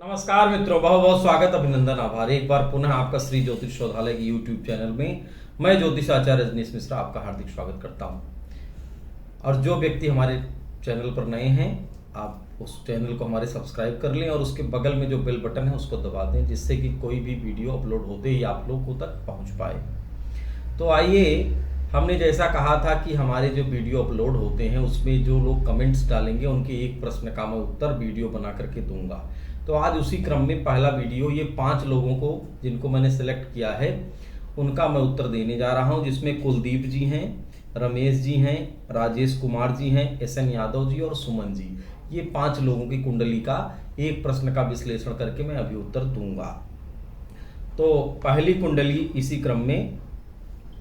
नमस्कार मित्रों, बहुत बहुत स्वागत, अभिनंदन, आभार एक बार पुनः आपका श्री ज्योतिष शोधालय की यूट्यूब चैनल में मैं ज्योतिष आचार्य रजनीश मिश्रा आपका हार्दिक स्वागत करता हूं। और जो व्यक्ति हमारे चैनल पर नए हैं, आप उस चैनल को हमारे सब्सक्राइब कर लें और उसके बगल में जो बेल बटन है उसको दबा दें, जिससे कि कोई भी वीडियो अपलोड होते ही आप लोगों तक पहुँच पाए। तो आइए, हमने जैसा कहा था कि हमारे जो वीडियो अपलोड होते हैं उसमें जो लोग कमेंट्स डालेंगे उनके एक प्रश्न का मैं उत्तर वीडियो बना करके दूंगा। तो आज उसी क्रम में पहला वीडियो ये 5 लोगों को जिनको मैंने सेलेक्ट किया है उनका मैं उत्तर देने जा रहा हूं, जिसमें कुलदीप जी हैं, रमेश जी हैं, राजेश कुमार जी हैं, SN यादव जी और सुमन जी। ये 5 लोगों की कुंडली का एक प्रश्न का विश्लेषण करके मैं अभी उत्तर दूंगा। तो पहली कुंडली इसी क्रम में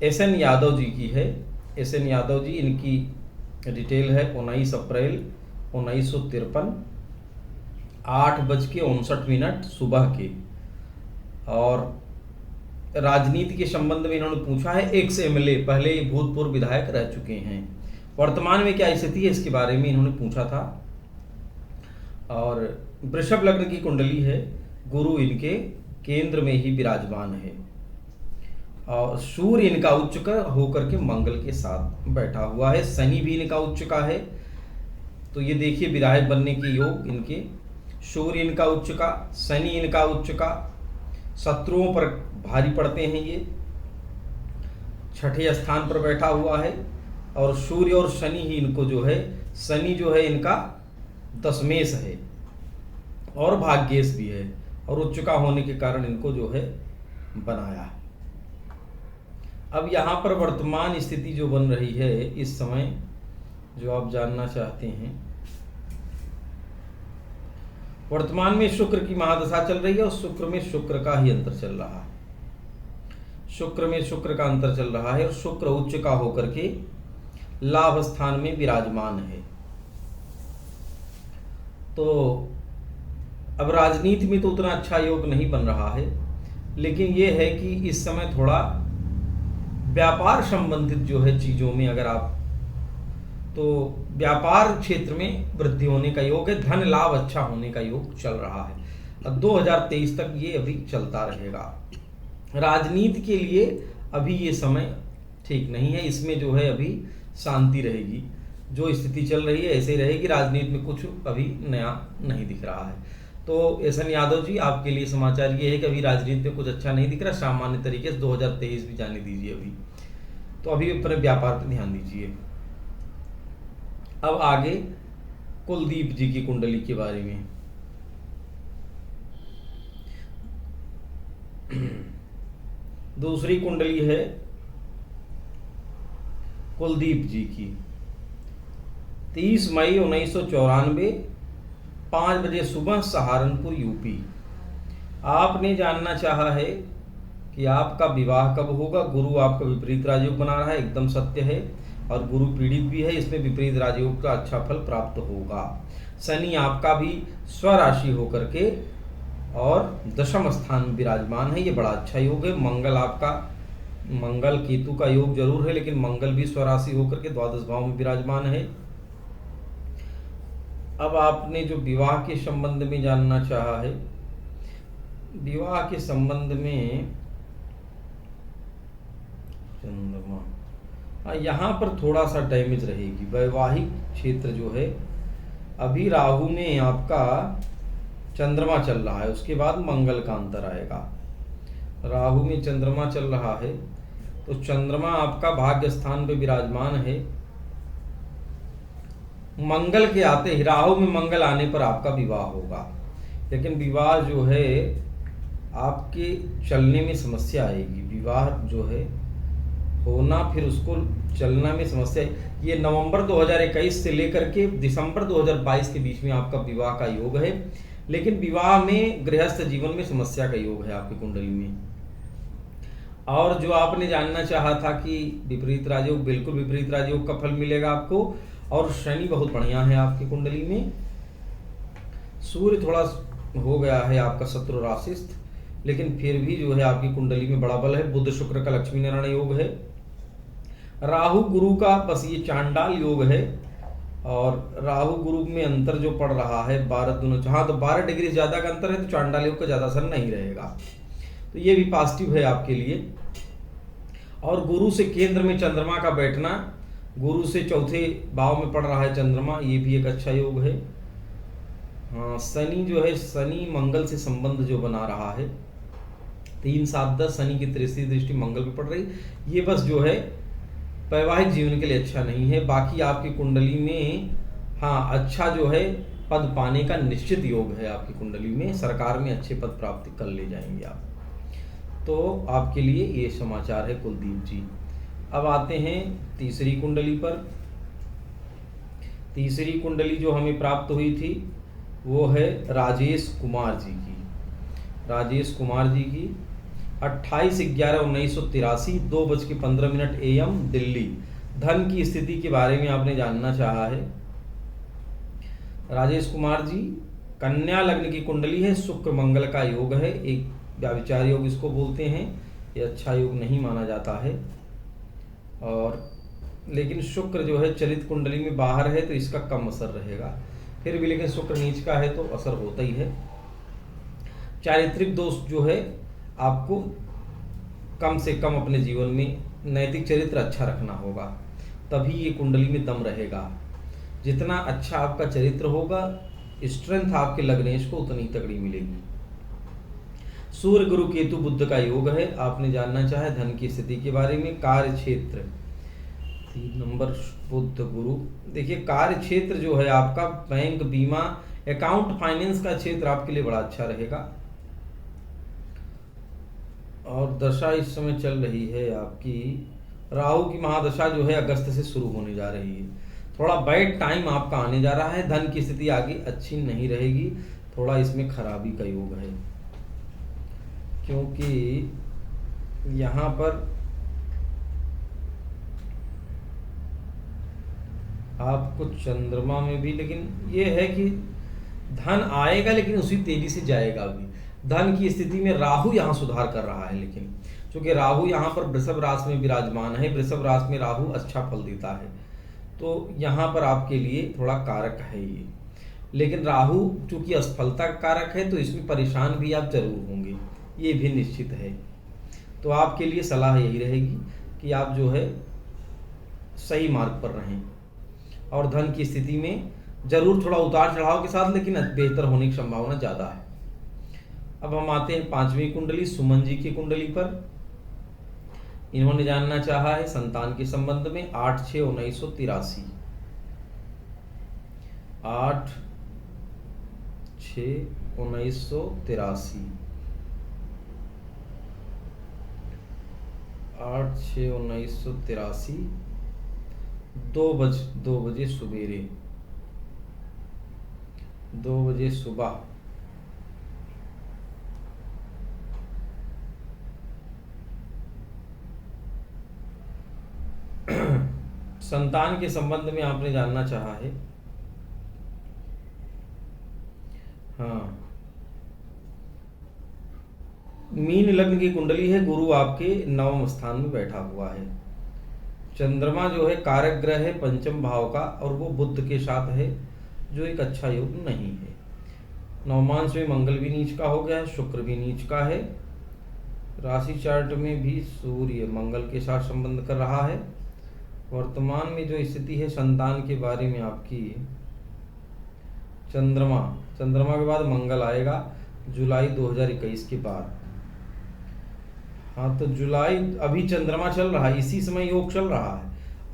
SN यादव जी की है। SN यादव जी, इनकी डिटेल है 19 अप्रैल 1953 8:59 सुबह के। और राजनीति के संबंध में इन्होंने पूछा है, एक्स MLA, पहले भूतपूर्व विधायक रह चुके हैं, वर्तमान में क्या स्थिति है इसके बारे में इन्होंने पूछा था। और वृषभ लग्न की कुंडली है, गुरु इनके केंद्र में ही विराजमान है और सूर्य इनका उच्च होकर के मंगल के साथ बैठा हुआ है, शनि भी इनका उच्च का है। तो ये देखिए, विधायक बनने के योग इनके, सूर्य इनका उच्च का, शनि इनका उच्च का, शत्रुओं पर भारी पड़ते हैं, ये 6ठे स्थान पर बैठा हुआ है। और सूर्य और शनि ही इनको जो है, शनि जो है इनका दशमेश है और भाग्येश भी है, और उच्च का होने के कारण इनको जो है बनाया। अब यहाँ पर वर्तमान स्थिति जो बन रही है इस समय, जो आप जानना चाहते हैं, वर्तमान में शुक्र की महादशा चल रही है और शुक्र में शुक्र का ही अंतर चल रहा है। शुक्र में शुक्र का अंतर चल रहा है और शुक्र उच्च का होकर के लाभ स्थान में विराजमान है। तो अब राजनीति में तो उतना अच्छा योग नहीं बन रहा है, लेकिन यह है कि इस समय थोड़ा व्यापार संबंधित जो है चीजों में, अगर आप तो व्यापार क्षेत्र में वृद्धि होने का योग है, धन लाभ अच्छा होने का योग चल रहा है। अब 2023 तक ये अभी चलता रहेगा। राजनीति के लिए अभी ये समय ठीक नहीं है, इसमें जो है अभी शांति रहेगी, जो स्थिति चल रही है ऐसे ही रहेगी। राजनीति में कुछ अभी नया नहीं दिख रहा है। तो SN यादव जी, आपके लिए समाचार ये है कि अभी राजनीति में कुछ अच्छा नहीं दिख रहा, सामान्य तरीके से 2023 भी जाने दीजिए अभी। तो अभी अपने व्यापार पर ध्यान दीजिए। अब आगे कुलदीप जी की कुंडली के बारे में। दूसरी कुंडली है कुलदीप जी की, 30 मई 1994 5 बजे सुबह, सहारनपुर UP। आपने जानना चाहा है कि आपका विवाह कब होगा। गुरु आपका विपरीत राजयोग बना रहा है, एकदम सत्य है, और गुरु पीड़ित भी है, इसमें विपरीत राजयोग का अच्छा फल प्राप्त होगा। शनि आपका भी स्वराशि होकर के और दशम स्थान में विराजमान है, ये बड़ा अच्छा योग है। मंगल आपका, मंगल केतु का योग जरूर है, लेकिन मंगल भी स्वराशि होकर के द्वादश भाव में विराजमान है। अब आपने जो विवाह के संबंध में जानना चाहा है, विवाह के संबंध में चंद्रमा, यहाँ पर थोड़ा सा डैमेज रहेगी। वैवाहिक क्षेत्र जो है, अभी राहु में आपका चंद्रमा चल रहा है, उसके बाद मंगल का अंतर आएगा। राहु में चंद्रमा चल रहा है, तो चंद्रमा आपका भाग्य स्थान पे विराजमान है। मंगल के आते ही, राहु में मंगल आने पर आपका विवाह होगा, लेकिन विवाह जो है आपके चलने में समस्या आएगी। विवाह जो है होना, फिर उसको चलना में समस्या। ये नवंबर 2021 से लेकर के दिसंबर 2022 के बीच में आपका विवाह का योग है, लेकिन विवाह में गृहस्थ जीवन में समस्या का योग है आपकी कुंडली में। और जो आपने जानना चाहा था कि विपरीत राजयोग, बिल्कुल विपरीत राजयोग का फल मिलेगा आपको। और शनि बहुत बढ़िया है आपकी कुंडली में। सूर्य थोड़ा हो गया है आपका शत्रु राशिस्थ, लेकिन फिर भी जो है आपकी कुंडली में बड़ा बल है। बुध शुक्र का लक्ष्मी नारायण योग है। राहु गुरु का बस ये चांडाल योग है, और राहु गुरु में अंतर जो पड़ रहा है 12 दोनों, हाँ तो 12 डिग्री ज़्यादा का अंतर है, तो चांडाल योग का ज़्यादा असर नहीं रहेगा, तो ये भी पॉजिटिव है आपके लिए। और गुरु से केंद्र में चंद्रमा का बैठना, गुरु से चौथे भाव में पड़ रहा है चंद्रमा, ये भी एक अच्छा योग है। हाँ, शनि जो है, शनि मंगल से संबंध जो बना रहा है, 3 7 10 शनि की तीसरी दृष्टि मंगल पे पड़ रही, ये बस जो है वैवाहिक जीवन के लिए अच्छा नहीं है। बाकी आपकी कुंडली में हाँ अच्छा जो है पद पाने का निश्चित योग है, आपकी कुंडली में सरकार में अच्छे पद प्राप्त कर ले जाएंगे आप। तो आपके लिए ये समाचार है कुलदीप जी। अब आते हैं तीसरी कुंडली पर। तीसरी कुंडली जो हमें प्राप्त हुई थी वो है राजेश कुमार जी की। राजेश कुमार जी की 28/11/1983 2:15 AM दिल्ली। धन की स्थिति के बारे में आपने जानना चाहा है। राजेश कुमार जी कन्या लग्न की कुंडली है, शुक्र मंगल का योग है, एक व्याभिचार योग इसको बोलते हैं, ये अच्छा योग नहीं माना जाता है। और लेकिन शुक्र जो है चलित कुंडली में बाहर है तो इसका कम असर रहेगा, फिर भी लेकिन शुक्र नीच का है तो असर होता ही है। चारित्रिक दोष जो है आपको कम से कम अपने जीवन में नैतिक चरित्र अच्छा रखना होगा, तभी ये कुंडली में दम रहेगा। जितना अच्छा आपका चरित्र होगा, स्ट्रेंथ आपके लग्नेश को उतनी तगड़ी मिलेगी। सूर्य गुरु केतु बुध का योग है, आपने जानना चाहे धन की स्थिति के बारे में। कार्य क्षेत्र 3 नंबर बुध गुरु, देखिए कार्य क्षेत्र जो है आपका बैंक, बीमा, अकाउंट, फाइनेंस का क्षेत्र आपके लिए बड़ा अच्छा रहेगा। और दशा इस समय चल रही है आपकी, राहु की महादशा जो है अगस्त से शुरू होने जा रही है। थोड़ा बैड टाइम आपका आने जा रहा है, धन की स्थिति आगे अच्छी नहीं रहेगी, थोड़ा इसमें खराबी का योग है, क्योंकि यहाँ पर आपको चंद्रमा में भी, लेकिन ये है कि धन आएगा लेकिन उसी तेजी से जाएगा भी। धन की स्थिति में राहु यहाँ सुधार कर रहा है, लेकिन क्योंकि राहु यहाँ पर वृषभ राशि में विराजमान है, वृषभ राशि में राहु अच्छा फल देता है, तो यहाँ पर आपके लिए थोड़ा कारक है ये। लेकिन राहु चूंकि असफलता का कारक है तो इसमें परेशान भी आप जरूर होंगे, ये भी निश्चित है। तो आपके लिए सलाह यही रहेगी कि आप जो है सही मार्ग पर रहें, और धन की स्थिति में जरूर थोड़ा उतार चढ़ाव के साथ, लेकिन बेहतर होने की संभावना ज़्यादा है। अब हम आते हैं 5वीं कुंडली सुमन जी की कुंडली पर। इन्होंने जानना चाहा है संतान के संबंध में। 8/6/1983 8/6/1983 8/6/1983 2 बजे सवेरे 2 बजे सुबह संतान के संबंध में आपने जानना चाहा है। हाँ, मीन लग्न की कुंडली है, गुरु आपके 9वें स्थान में बैठा हुआ है। चंद्रमा जो है कारक ग्रह है 5म भाव का, और वो बुध के साथ है, जो एक अच्छा योग नहीं है। नवमांश में मंगल भी नीच का हो गया है, शुक्र भी नीच का है। राशि चार्ट में भी सूर्य मंगल के साथ संबंध कर रहा है। वर्तमान में जो स्थिति है संतान के बारे में आपकी, चंद्रमा के बाद मंगल आएगा जुलाई 2021 के बाद। हाँ, तो जुलाई अभी चंद्रमा चल रहा है, इसी समय योग चल रहा है,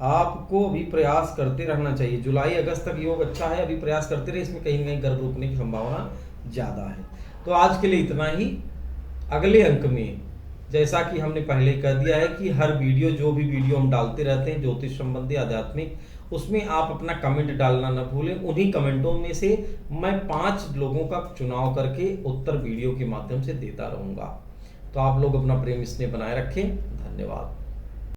आपको भी प्रयास करते रहना चाहिए। जुलाई अगस्त तक योग अच्छा है, अभी प्रयास करते रहे, इसमें कहीं ना कहीं गर्भ रुकने की संभावना ज़्यादा है। तो आज के लिए इतना ही। अगले अंक में जैसा कि हमने पहले कह दिया है कि हर वीडियो, जो भी वीडियो हम डालते रहते हैं ज्योतिष संबंधी, आध्यात्मिक, उसमें आप अपना कमेंट डालना न भूलें। उन्हीं कमेंटों में से मैं 5 लोगों का चुनाव करके उत्तर वीडियो के माध्यम से देता रहूँगा। तो आप लोग अपना प्रेम स्नेह बनाए रखें। धन्यवाद।